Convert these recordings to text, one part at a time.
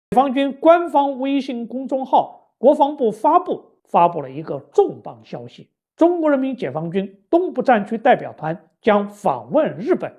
解放军官方微信公众号国防部发布了一个重磅消息：中国人民解放军东部战区代表团将访问日本。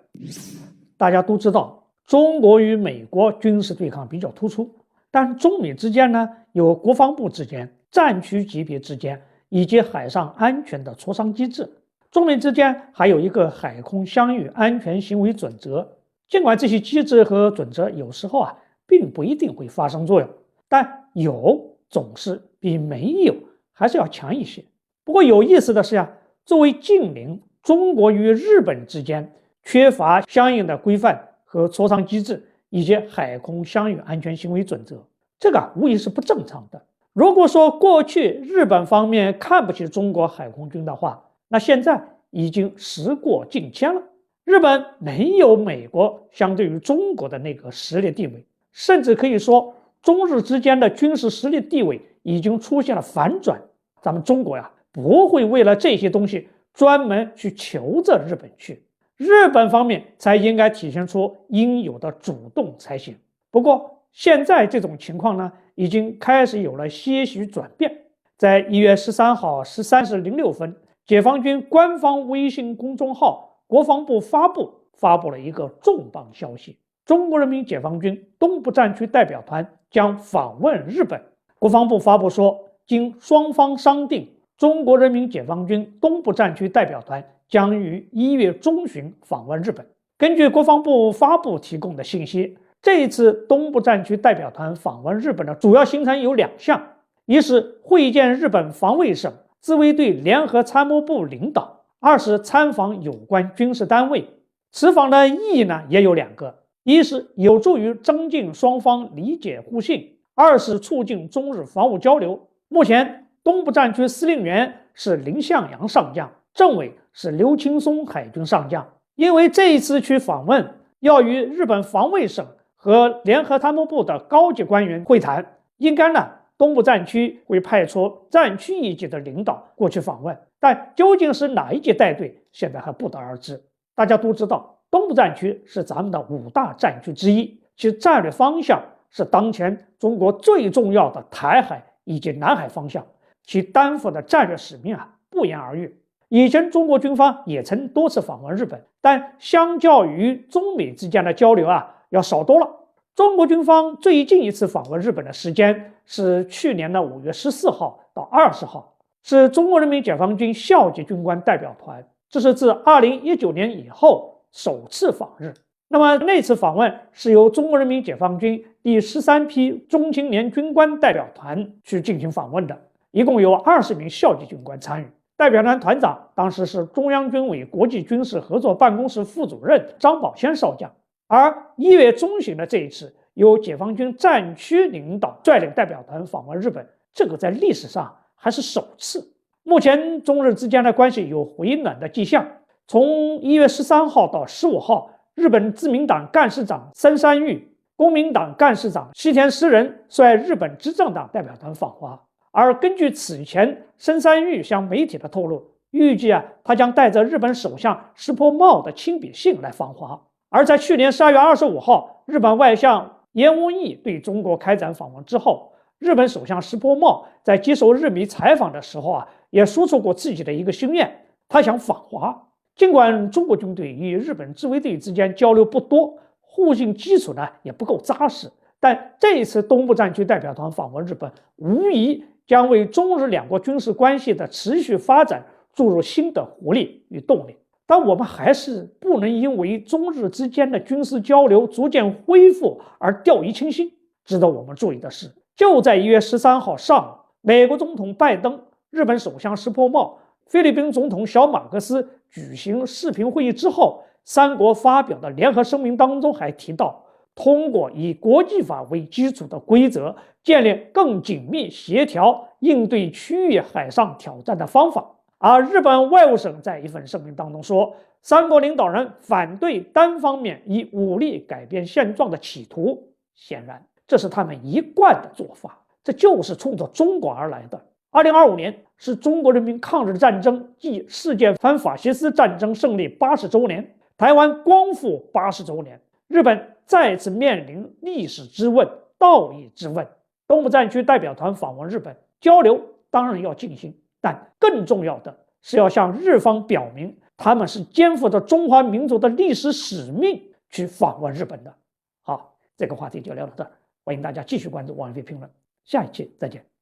大家都知道，中国与美国军事对抗比较突出，但中美之间呢，有国防部之间、战区级别之间以及海上安全的磋商机制。中美之间还有一个海空相遇安全行为准则。尽管这些机制和准则有时候并不一定会发生作用，但有总是比没有还是要强一些。不过有意思的是作为近邻，中国与日本之间缺乏相应的规范和磋商机制，以及海空相遇安全行为准则，这个无疑是不正常的。如果说过去日本方面看不起中国海空军的话，那现在已经时过境迁了。日本没有美国相对于中国的那个实力地位，甚至可以说中日之间的军事实力地位已经出现了反转。咱们中国不会为了这些东西专门去求着日本去，日本方面才应该体现出应有的主动才行。不过现在这种情况呢，已经开始有了些许转变。在1月13号13时06分，解放军官方微信公众号国防部发布了一个重磅消息：中国人民解放军东部战区代表团将访问日本。国防部发布说，经双方商定，中国人民解放军东部战区代表团将于1月中旬访问日本。根据国防部发布提供的信息，这一次东部战区代表团访问日本的主要行程有2项：一是会见日本防卫省自卫队联合参谋部领导，二是参访有关军事单位。此访的意义呢也有2个：一是有助于增进双方理解互信，二是促进中日防务交流。目前东部战区司令员是林向阳上将，政委是刘青松海军上将。因为这一次去访问要与日本防卫省和联合参谋部的高级官员会谈，应该呢东部战区会派出战区一级的领导过去访问，但究竟是哪一级带队，现在还不得而知。大家都知道，东部战区是咱们的5大战区之一，其战略方向是当前中国最重要的台海以及南海方向，其担负的战略使命不言而喻。以前中国军方也曾多次访问日本，但相较于中美之间的交流要少多了。中国军方最近一次访问日本的时间是去年的5月14号到20号，是中国人民解放军校级军官代表团，这是自2019年以后首次访日。那么那次访问是由中国人民解放军第13批中青年军官代表团去进行访问的，一共有20名校级军官参与。代表团团长当时是中央军委国际军事合作办公室副主任张宝先少将。而1月中旬的这一次，由解放军战区领导率领代表团访问日本，这个在历史上还是首次。目前中日之间的关系有回暖的迹象。从1月13号到15号，日本自民党干事长森山裕、公民党干事长西田实人率日本执政党代表团访华。而根据此前森山裕向媒体的透露，预计他将带着日本首相石破茂的亲笔信来访华。而在去年12月25号，日本外相岩屋义对中国开展访问之后，日本首相石破茂在接受日媒采访的时候也说出过自己的一个心愿，他想访华。尽管中国军队与日本自卫队之间交流不多，互信基础呢也不够扎实，但这一次东部战区代表团访问日本，无疑将为中日两国军事关系的持续发展注入新的活力与动力。但我们还是不能因为中日之间的军事交流逐渐恢复而掉以轻心。值得我们注意的是，就在1月13号上午，美国总统拜登、日本首相石破茂、菲律宾总统小马克思举行视频会议之后，三国发表的联合声明当中还提到，通过以国际法为基础的规则，建立更紧密协调应对区域海上挑战的方法。而日本外务省在一份声明当中说，三国领导人反对单方面以武力改变现状的企图，显然这是他们一贯的做法，这就是冲着中国而来的。2025年是中国人民抗日战争暨世界反法西斯战争胜利80周年，台湾光复80周年，日本再次面临历史质问，道义之问。东部战区代表团访问日本，交流当然要进行，但更重要的是要向日方表明，他们是肩负着中华民族的历史使命去访问日本的。好，这个话题就聊到这儿，欢迎大家继续关注王宇飞评论，下一期再见。